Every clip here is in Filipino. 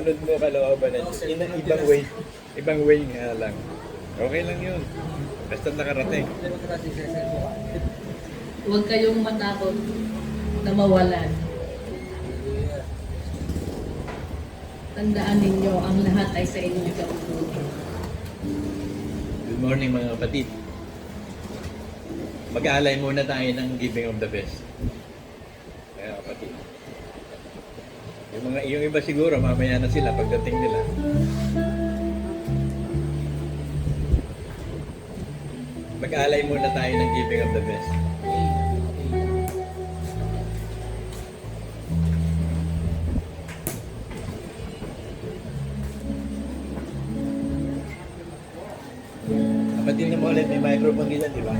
sinunod mo kalooban ng Diyos. Ibang way nga lang. Okay lang yun. Basta nakarating. Huwag kayong matakot na mawalan. Tandaan ninyo, ang lahat ay sa inyo kabubuti. Good morning mga kapatid. Mag-aalay muna tayo ng giving of the best. Kaya kapatid. Yung iba siguro, mamaya na sila pagdating nila. Mag-aalay muna tayo ng giving of the best. Kapatid na mo ulit, may microphone kita, di ba?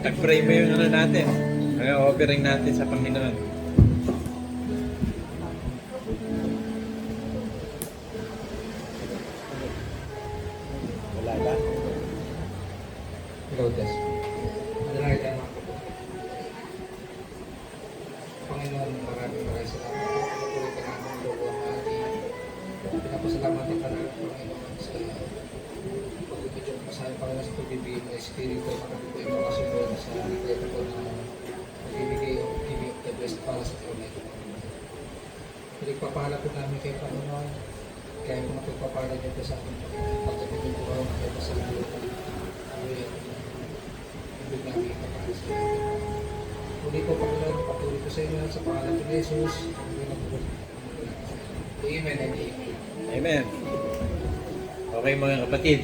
Tag-pray mo yung ano natin. Ang offering natin sa Panginoon. Wala ba? Ikaw, Des. Manalangin tayo mga kapatid. Panginoon, maraming salamat. Patuloy ka namin ang loob ang ating. Pinapasalamatan ka namin, Panginoon, sa pagbibigyan mo sa akin, Panginoon, sa pagbibigay ng Espiritu. Maraming po yung mga kasunod sa nagreto ko na magbibigay o giving the best para sa proyekto. Pinagpapahala po namin kay Panginoon. Kaya kung mapagpapahala niyo po sa akin, pagkabigyan po ako kayo sa libutan. Ibig namin ipapahal sa inyo. Muli po, Panginoon, patuloy ko sa inyo sa pangalan ni Jesus. Amen and amen. Amen. Okay mga kapatid.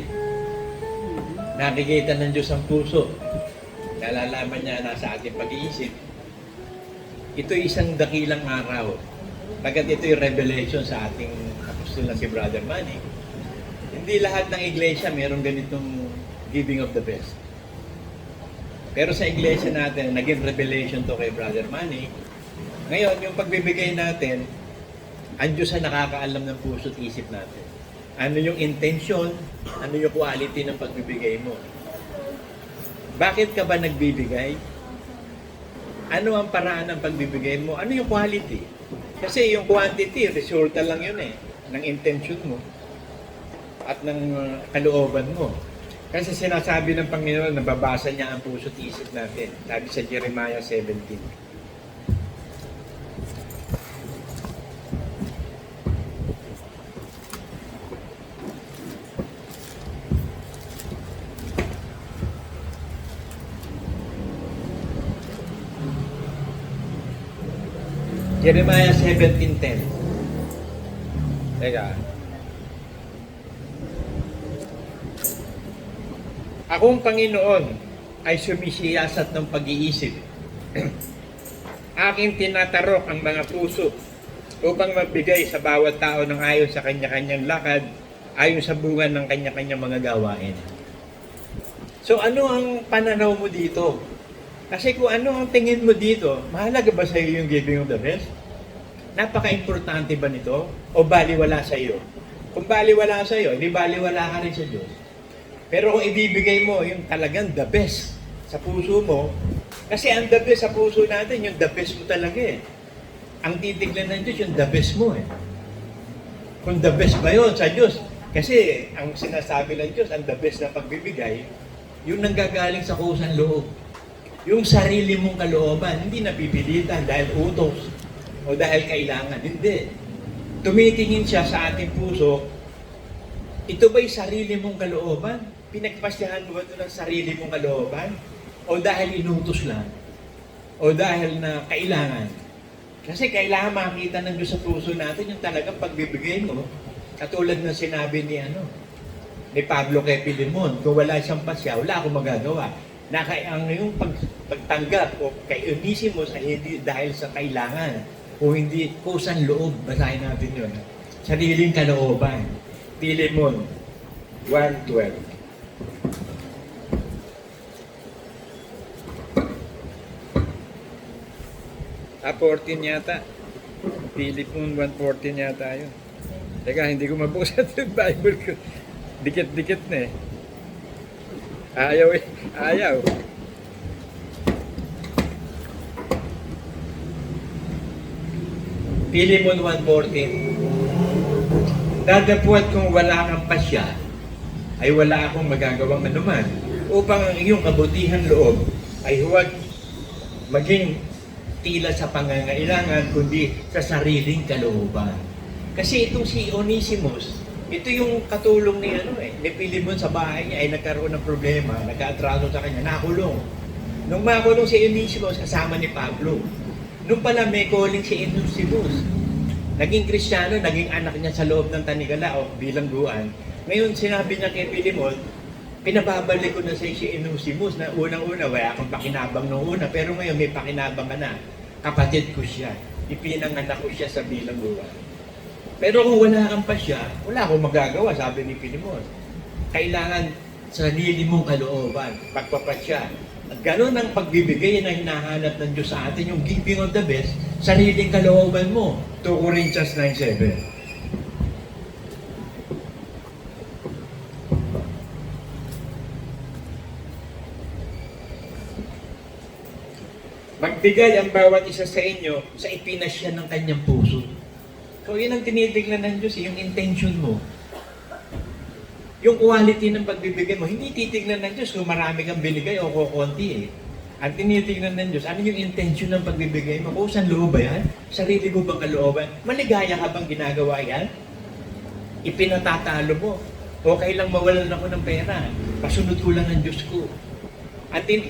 Nakikita ng Diyos ang puso. Nalalaman niya nasa ating pag-iisip. Ito isang dakilang araw. Pagkat ito yung revelation sa ating apostol na si Brother Manny. Hindi lahat ng iglesia mayroong ganitong giving of the best. Pero sa iglesia natin, naging revelation to kay Brother Manny. Ngayon, yung pagbibigay natin, ang Diyos ang nakakaalam ng puso at isip natin. Ano yung intention, ano yung quality ng pagbibigay mo. Bakit ka ba nagbibigay? Ano ang paraan ng pagbibigay mo? Ano yung quality? Kasi yung quantity, resulta lang yun ng intention mo at ng kalooban mo. Kasi sinasabi ng Panginoon, nababasa niya ang puso at isip natin. Sabi sa Jeremiah 17. Jeremiah 17:10. Teka. Akong Panginoon ay sumisiyasat ng pag-iisip. Aking tinatarok ang mga puso upang magbigay sa bawat tao ng ayon sa kanya-kanyang lakad, ayon sa bunga ng kanya-kanyang mga gawain. So ano ang pananaw mo dito? Kasi kung ano ang tingin mo dito, mahalaga ba sa iyo yung giving of the best? Napaka-importante ba nito? O baliwala sa iyo? Kung baliwala sa iyo, hindi baliwala ka rin sa Diyos. Pero kung ibibigay mo yung talagang the best sa puso mo, kasi ang the best sa puso natin, yung the best mo talaga Ang titignan ng Diyos, yung the best mo Kung the best ba yun sa Diyos? Kasi ang sinasabi ng Diyos, ang the best na pagbibigay, yung nanggagaling sa kusang loob. Yung sarili mong kalooban, hindi napipilitan dahil utos o dahil kailangan. Hindi. Tumitingin siya sa ating puso, ito ba'y sarili mong kalooban? Pinagpasyahan mo ba ito ng sarili mong kalooban? O dahil inutos lang? O dahil na kailangan? Kasi kailangan makita ng Diyos sa puso natin yung talagang pagbibigay mo. Katulad ng sinabi ni Pablo kay Filemon, kung wala siyang pasya, wala akong magagawa. Ang yung pagtanggap o kay Onesimus ay hindi dahil sa kailangan o hindi kusang loob. Basahin natin yun. Sariling kalooban. Filemon 1:12. 14 yata. Filemon 1:14 yata yun. Teka, hindi ko mabuksan yung Bible ko. Dikit-dikit na Ayaw Ayaw. Philemon 1:14. Dadapuat kung wala kang pasya, ay wala akong magagawang anuman upang ang iyong kabutihan loob ay huwag maging tila sa pangangailangan kundi sa sariling kalooban. Kasi itong si Onesimus, ito yung katulong ni Philemon sa bahay niya ay nagkaroon ng problema, nagka-atraso sa kanya, nakulong. Nung makulong si Onesimus kasama ni Pablo, nung pala may calling si Onesimus, naging Kristiyano, naging anak niya sa loob ng Tanigala o bilangguan. Ngayon sinabi niya kay Philemon, pinababalik ko na sa si Onesimus na unang-una, wala akong pakinabang noong una, pero ngayon may pakinabang ka na. Kapatid ko siya, ipinanganak ko siya sa bilangguan. Pero kung wala kang pasya, wala akong magagawa, sabi ni Philemon. Kailangan sarili mong kalooban, pagpapasya. At gano'n ang pagbibigay na hinahanap ng Diyos sa atin, yung giving of the best, sariling kalooban mo. 2 Corinthians 9:7. Magbigay ang bawat isa sa inyo sa ipinasya ng kanyang puso. So yun ang tinitignan ng Diyos, yung intention mo. Yung quality ng pagbibigay mo, hindi titignan ng Diyos kung marami kang binigay o kukunti eh. Ang tinitignan ng Diyos, ano yung intention ng pagbibigay mo? Kung saan loob ba yan? Sarili mo bang kalooban? Maligaya ka bang ginagawa yan? Ipinatatalo mo. Okay lang mawalan ako ng pera. Pasunod ko lang ang Diyos ko.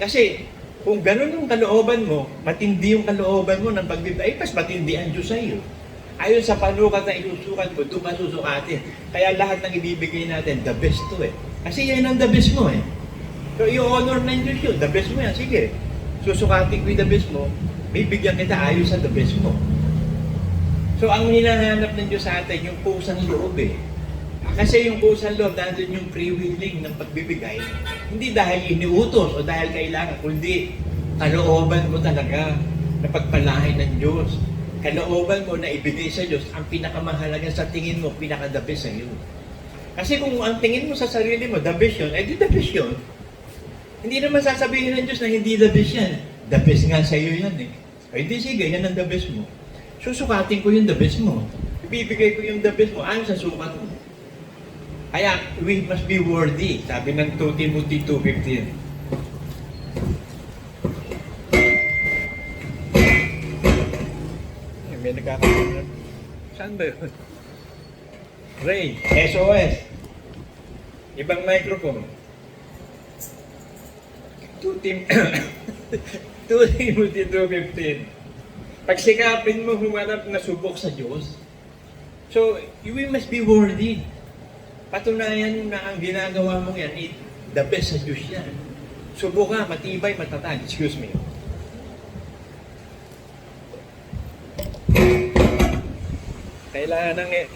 Kasi kung ganun yung kalooban mo, matindi yung kalooban mo ng pagbibigay, ay mas matindi ang Diyos sa iyo. Ayon sa panukat na isusukat mo, doon ka susukatin. Kaya lahat ng ibibigay natin, the best to eh. Kasi yan ang the best mo eh. So i-honor ng Diyos yun, the best mo yan, sige. Susukatin ko yung the best mo, bibigyan kita ayon sa the best mo. So ang hinahanap ng Diyos sa atin, yung pusang loob eh. Kasi yung pusang loob, nandun yung free willing ng pagbibigay, hindi dahil iniutos o dahil kailangan, kundi kalooban mo talaga na pagpalain ng Diyos. Kalooban mo na ibigay sa Diyos ang pinakamahalaga sa tingin mo, pinaka-the best sa iyo. Kasi kung ang tingin mo sa sarili mo, the best yun, edi the best yun. Hindi naman sasabihin ng Diyos na hindi the best yan. The best nga sa iyo yan eh. Ay di sige, yan ang the best mo. Susukatin ko yung the best mo. Ibibigay ko yung the best mo, ayon sa sukat mo. Kaya, we must be worthy, sabi ng 2 Timothy 2:15. May nagkakaroon. Saan ba yun? Ray, SOS. Ibang microphone. 2 Timothy 2:15. Pagsikapin mo humarap na subok sa Diyos. So, we must be worthy. Patunayan na ang ginagawa mo yan, the best sa Diyos yan. Subok ka, matibay, matatag. Excuse me.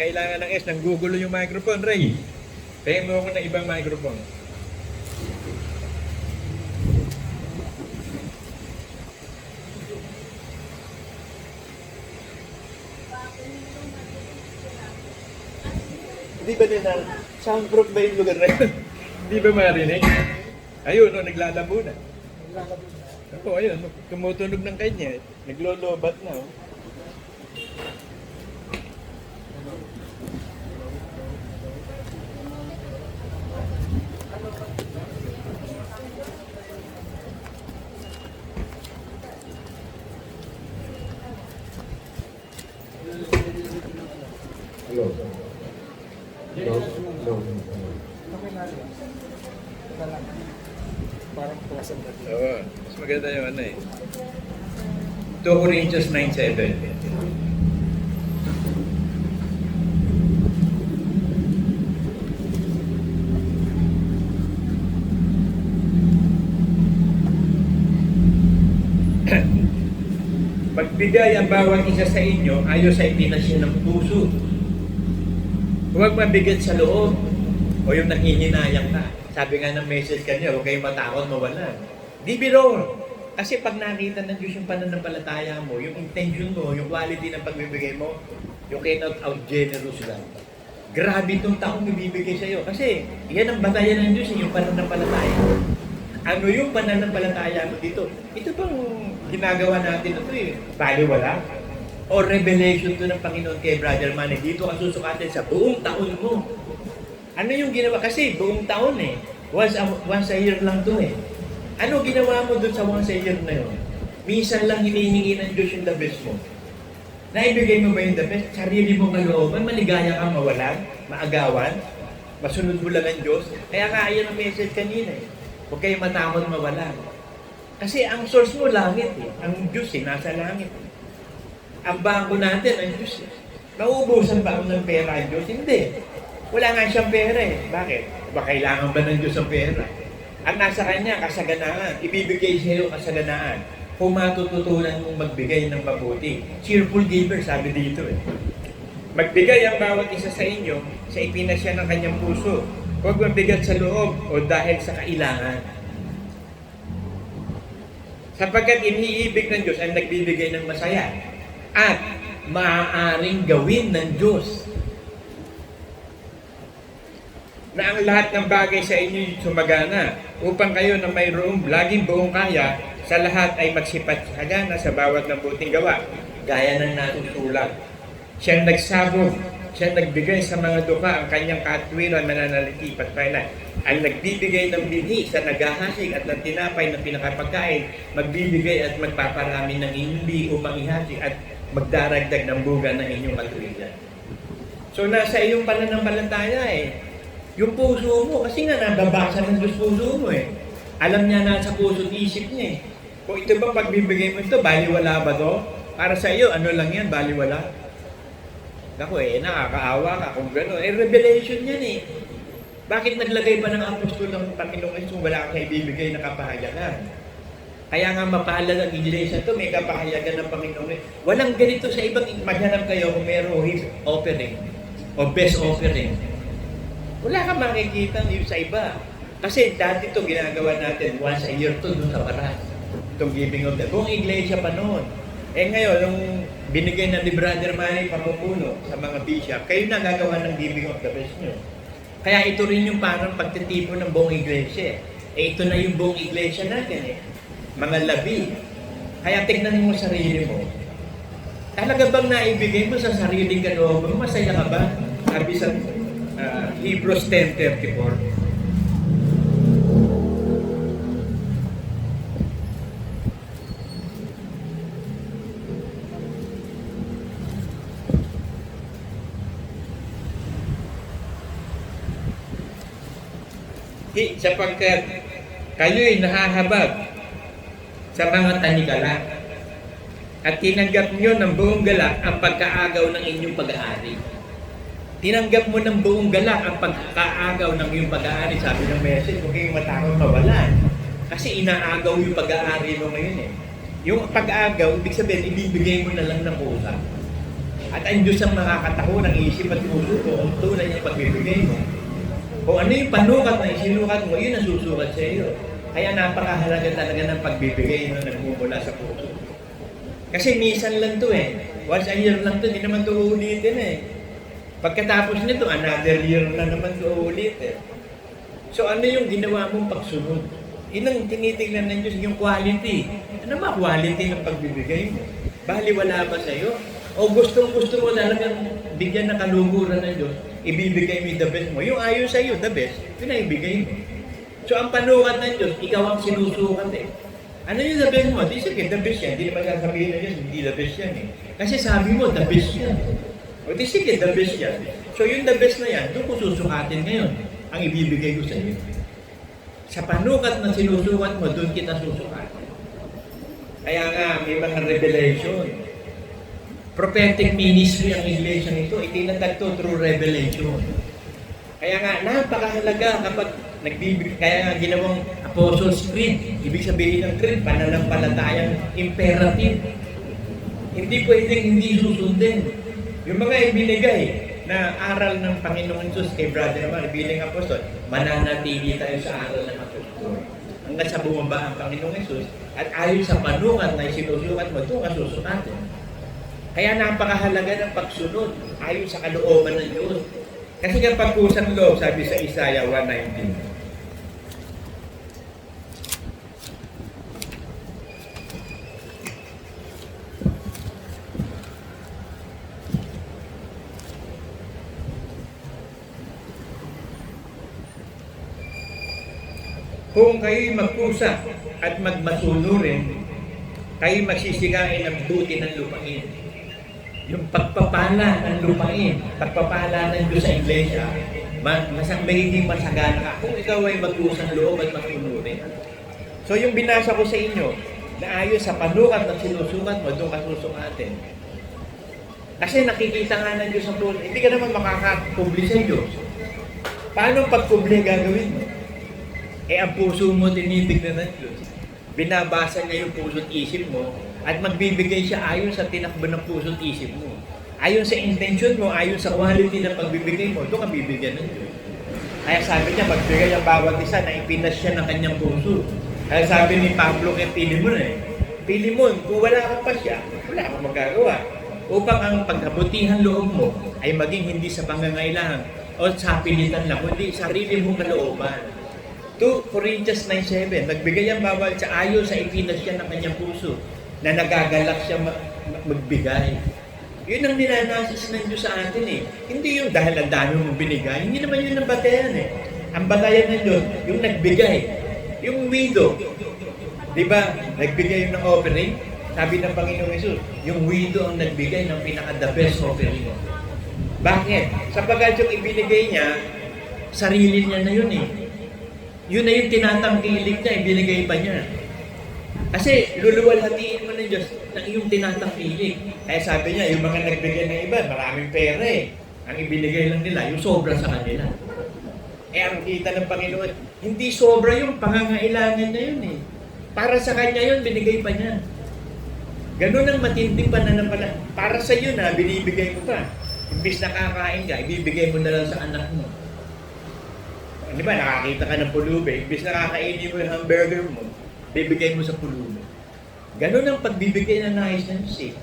Kailangan ng S, nang gugulo yung microphone, Ray. Kaya mo ako ng ibang microphone. Di ba din soundproof ba yung lugar na yun? Di ba marinig? Ayun, no, naglalabo na. Ako, ayun, tumutunog ng kanya. Naglolobat na, oh. Hello. Parang puwasan na dito. Oo, mas maganda yung ano eh. 2 Corinthians 9:7. Magbigay ang bawat isa sa inyo ayon sa ipinasya ng puso. Huwag mabigat sa loob o yung nanghihinayang ka. Sabi nga ng message kanya, huwag kayong matakot mawalan. Di biro. Kasi pag nakita ng Diyos yung pananampalataya mo, yung intention mo, yung quality ng pagbibigay mo, you cannot out-generous lang. Grabe itong taong ibibigay sa'yo. Kasi yan ang batayan ng Diyos, yung pananampalataya. Ano yung pananampalataya mo dito? Ito bang ginagawa natin ito eh? Baliwala. O revelation to ng Panginoon kay Brother Manny. Dito ka susukatin sa buong taon mo. Ano yung ginawa? Kasi buong taon eh. Once a year lang to eh. Ano ginawa mo dun sa once a year na yun? Minsan lang hinihingi ng Diyos yung the best mo. Naibigay mo ba yung the best? Sarili mong kalooban, maligaya ka, mawalan, maagawan, masunod mo lang ang Diyos. Kaya nga ayan ang message kanina eh. Huwag kayo matakot mawalan. Kasi ang source mo langit eh. Ang Diyos eh, nasa langit. Ang bangko natin, ang Diyos eh. Nauubusan ba ng pera ang Diyos? Hindi. Wala nga siyang pera eh. Bakit? Ba kailangan ba ng Diyos ang pera? Ang nasa Kanya, kasaganaan. Ibibigay sa iyo kasaganaan. Kung matututunan mong magbigay ng mabuti. Cheerful giver, sabi dito eh. Magbigay ang bawat isa sa inyo sa ipinasya ng kanyang puso. Huwag mabigat sa loob o dahil sa kailangan. Sapagkat iniibig ng Diyos ang nagbibigay ng masaya at maaaring gawin ng Diyos na ang lahat ng bagay sa inyo sumagana upang kayo na mayroong laging buong kaya sa lahat ay magsipat-sagana sa bawat mabuting gawa gaya ng natutulag. Siyang nagsabog, siyang nagbigay sa mga dukha ang kanyang katwiran mananaliti patpailan. Ang nagbibigay ng binhi sa naghahasik at ng tinapay na pinakapagkain, magbibigay at magpaparami ng hindi upang ihasik at magdaragdag ng buga ng inyong katwiran. So nasa iyong pananampalataya eh. Yung puso mo, kasi nga nababasa ng Diyos puso mo eh. Alam niya nasa puso at isip niya eh. Kung ito bang pagbibigay mo ito, baliwala ba to? Para sa iyo, ano lang yan, baliwala? Ako eh, nakakaawa ka kung gano'n. Eh, revelation yan eh. Bakit naglagay pa ng apostol ng Panginoong Yesus wala kang ibibigay na kapahayagan? Kaya nga mapaalala ang iglesia to, may kapahayagan ng Panginoong Yesus. Walang ganito sa ibang, maghanap kayo kung mayroong his offering o best offering. Wala kang makikita yun sa iba. Kasi dati ito ginagawa natin once a year to doon sa paras. Itong giving of the buong iglesia pa noon. Eh ngayon, nung binigay na ni Brother Manny pamumuno sa mga bishop, kayo na gagawa ng giving of the best nyo. Kaya ito rin yung parang pagtitipon ng buong iglesia. Eh ito na yung buong iglesia natin eh. Mga labi. Kaya tignan mo sarili mo. Talaga bang naibigay mo sa sariling kalooban? Masaya ka ba? Sabi sa Hebrews 10:34. Sapagkat kayo'y nahahabag sa mga tanikala at tinanggap nyo ng buong galak ang pagkaagaw ng inyong pag-aari. Tinanggap mo ng buong galak ang pagkaagaw ng iyong pag-aari. Sabi ng message, huwag kayong matakot mawalan. Kasi inaagaw yung pag-aari mo ngayon eh. Yung pag-aagaw, ibig sabihin, ibibigay mo na lang ng kusa. At ang Diyos ang makakataho ng isip at puso ko kung tunay niya pagbibigay mo. Kung ano yung panukat na isinukat mo, yun ang susukat sa iyo. Kaya napakahalaga talaga ng pagbibigay na nagmumula sa puso. Kasi minsan lang to eh. Once a year lang to, hindi naman to uulitin eh. Pagkatapos nito, another year na naman to uulit eh. So ano yung ginawa mong pagsunod? Yun ang tinitingnan ng Diyos, yung quality. Ano ba quality ng pagbibigay mo? Baliwala ba sa iyo? O gustong-gusto mo talagang bigyan ng kaluguran ng Diyos, ibibigay mo the best mo. Yung ayaw sa iyo, the best, pinahibigay mo. So ang panukat ng Diyos, ikaw ang sinusukat eh. Ano yung the best mo? Di sige, the best yan. Hindi naman sasabihin ng Diyos, hindi the best yan eh. Kasi sabi mo, the best yan. O di sige, the best yan. So yung the best na yan, doon ko susukatin ngayon ang ibibigay ko sa iyo. Sa panukat na sinusukat mo, doon kita susukatin. Kaya nga, may mga revelation. Prophetic ministry ang iglesia nito, itinatag to through revelation. Kaya nga, napakahalaga kapag kaya nga ginawang Apostles' Creed. Ibig sabihin ng creed, pananampalatayang imperative. Hindi pwedeng hindi susundin. Yung mga ibinigay na aral ng Panginoong Yesus kay Brother naman, bilang apostol, mananatili tayo sa aral ng apostol. Hanggang sa bumaba ang Panginoong Yesus at ayon sa panukat na isinusukat mo, ito nga susukatin. Kaya napakahalaga ng pagsunod ayon sa kalooban ng Diyos. Kasi kapag kusang loob, sabi sa Isaiah 1:19, Kung kayo'y magkusa at magmasunurin, kayo'y magsisigain ng buti ng lupain. Yung pagpapala ng lupain, pagpapala ng Diyos sa iglesia, magiging masagana ka kung ikaw ay magkusang loob at masunurin. So yung binasa ko sa inyo, na ayon sa panukat at sinusukat mo, doon ka susukatin. Kasi nakikita nga ng Diyos ang puso. Hindi ka naman makakakubli sa Diyos. Paano pagkubli gagawin mo? Ang puso mo tinitignan ng Diyos. Binabasa niya yung puso't isip mo at magbibigay siya ayon sa tinakbo ng puso't isip mo. Ayon sa intention mo, ayon sa quality ng pagbibigay mo, doon ka bibigyan ng Diyos. Kaya sabi niya, magbigay ang bawat isa na ipinas siya ng kanyang puso. Kaya sabi ni Pablo kay Pilimon Pilimon, kung wala kang pasya, wala kang magagawa. Upang ang pagkabutihan loob mo ay maging hindi sa pangangailangan o sa pilitan lang, kundi sarili mong kalooban. 2 Corinthians 9:7, nagbigay ang bawal sa ayon sa ipinas siya ng kanyang puso na nagagalak siya magbigay. Yun ang ninanasis ng Diyos sa atin eh. Hindi yung dahil ang dami mong binigay, hindi naman yun ang batayan eh. Ang batayan ng Diyos, yung nagbigay, yung widow. Diba, nagbigay yung ng offering, sabi ng Panginoong Hesus, yung widow ang nagbigay ng pinaka-the best offering. Bakit? Sapagkat yung ibinigay niya, sarili niya na yun eh. Yun na yung tinatangkilik niya, ibinigay pa niya. Kasi luluwalhatiin mo ng Diyos ng iyong tinatangkilik. Kaya sabi niya, yung mga nagbigay ng iba, maraming pera eh. Ang ibinigay lang nila, yung sobra sa kanila. Ang kita ng Panginoon, hindi sobra yung pangangailangan na yun eh. Para sa kanya yun, binigay pa niya. Ganun ang matinding pananampalataya. Para sa iyo na, binibigay mo pa. Imbis na kakain ka, ibibigay mo na lang sa anak mo. Di ba, nakakita ka ng pulubi, imbis na kakainin mo yung hamburger mo, bibigay mo sa pulubi. Ganun ang pagbibigay na nais ng Diyos eh.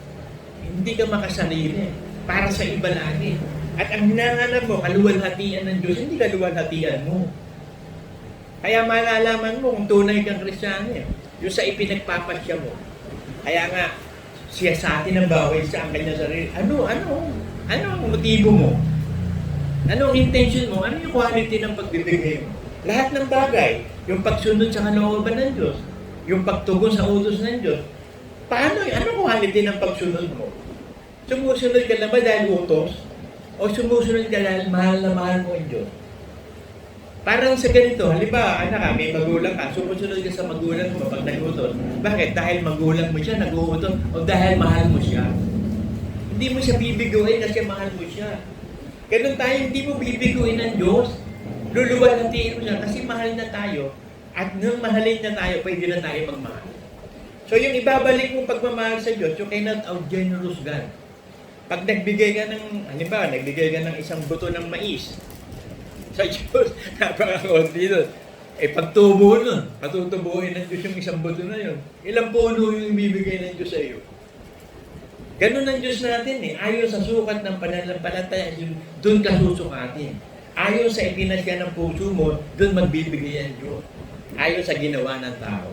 Hindi ka makasarili. Para sa iba lagi. At ang hinahanap mo, kaluwalhatian ng Diyos, hindi kaluwalhatian mo. Kaya malalaman mo kung tunay kang Kristiyano eh. Yung sa ipinagpapasya mo. Kaya nga, siya sa atin ang bawal sa ang kanyang sarili. Ano ang motibo mo? Ano ang intention mo? Ano yung quality ng pagbibigay mo? Lahat ng bagay. Yung pagsunod sa kalooban ng Diyos. Yung pagtugon sa utos ng Diyos. Paano? Ano quality ng pagsunod mo? Sumusunod ka na ba dahil utos? O sumusunod ka dahil mahal na mahal mo ang Diyos? Parang sa ganito, halimbawa, anak ka, may magulang ka, sumusunod ka sa magulang mo pag nag-utos. Bakit? Dahil magulang mo siya, nag-uutos, o dahil mahal mo siya? Hindi mo siya bibiguin kasi mahal mo siya. Ganun tayo, hindi mo bibiguin ng Diyos. Luluwalhatiin mo siya kasi mahal na tayo. At nung mahalin na tayo, pwede na tayo magmahal. So yung ibabalik mong pagmamahal sa Diyos, you cannot out-generous God. Pag nagbigay ka ng, halimbawa, nagbigay ka ng isang buto ng mais, sa Diyos, napaka-konti nun. Pagtubo nun, patutubuhin ng Diyos yung isang buto na yun. Ilang puno yung ibibigay ng Diyos sa iyo. Ganun ang Diyos natin eh. Ayon sa sukat ng pananampalataya, doon ka susukatin. Ayon sa ipinasya ng puso mo, doon magbibigay ang Diyos. Ayon sa ginawa ng tao.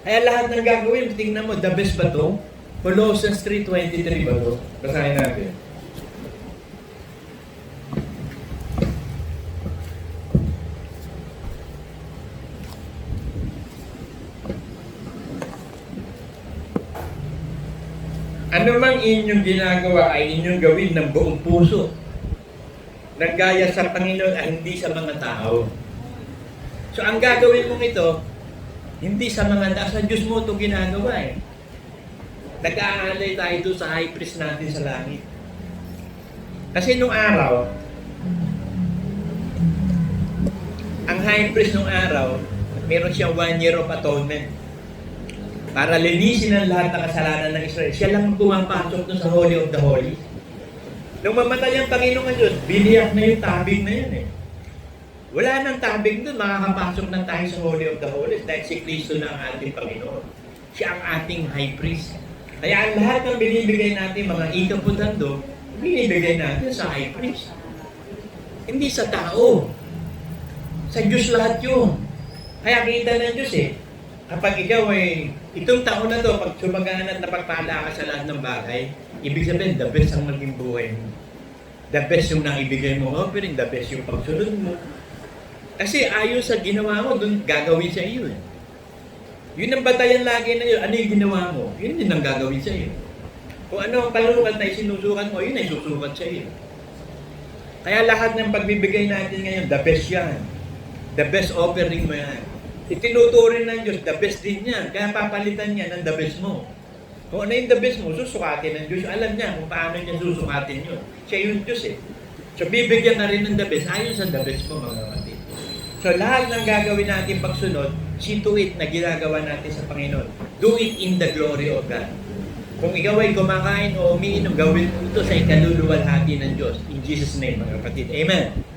Kaya lahat ng gagawin, tingnan mo, the best ba to? Colossians 3:23 ba to? Basahin natin. Ano mang inyong ginagawa ay inyong gawin ng buong puso. Naggaya sa Panginoon at hindi sa mga tao. So ang gagawin mong ito, hindi sa mga tao, sa Diyos mo ito ginagawa eh. Nag-aalay tayo ito sa high priest natin sa langit. Kasi nung araw, ang high priest nung araw, meron siyang 1 year of atonement. Para linisin ang lahat ng kasalanan ng Israel. Siya lang pumapasok doon sa Holy of the Holies. Nung mamatay ang Panginoon Diyos, biniyak na yung tabig na yun eh. Wala nang tabig doon, makakapasok na tayo sa Holy of the Holies dahil si Kristo na ang ating Panginoon. Siya ang ating high priest. Kaya ang lahat ng binibigay natin, mga ikaputando, binibigay natin sa high priest. Hindi sa tao. Sa Diyos lahat yun. Kaya kita ng Diyos eh. Kapag ikaw ay, itong taon na to, pag sumagana at napagpala ka sa lahat ng bagay, ibig sabihin, the best ang maging buhay mo. The best yung naibigay mo offering, the best yung pagsunod mo. Kasi ayon sa ginawa mo, doon gagawin sa iyo. Eh. Yun ang batayan lagi na yun. Ano yung ginawa mo? Yun din ang gagawin sa iyo. Kung ano ang panukat na isinusukat mo, yun ay susukat sa iyo. Kaya lahat ng pagbibigay natin ngayon, the best yan. The best offering mo yan. Itinuturin ng Diyos, the best din yan. Kaya papalitan niya ng the best mo. Kung ano yung the best mo, susukatin ng Diyos. Alam niya kung paano niya susukatin yun. Siya yung Diyos eh. So bibigyan na rin ng the best, ayon sa the best mo mga kapatid. So lahat ng gagawin natin pagsunod, see to it na ginagawa natin sa Panginoon. Do it in the glory of God. Kung ikaw ay kumakain o umiinom, gawin mo ito sa ikaluluwalhati ng Diyos. In Jesus' name mga kapatid. Amen.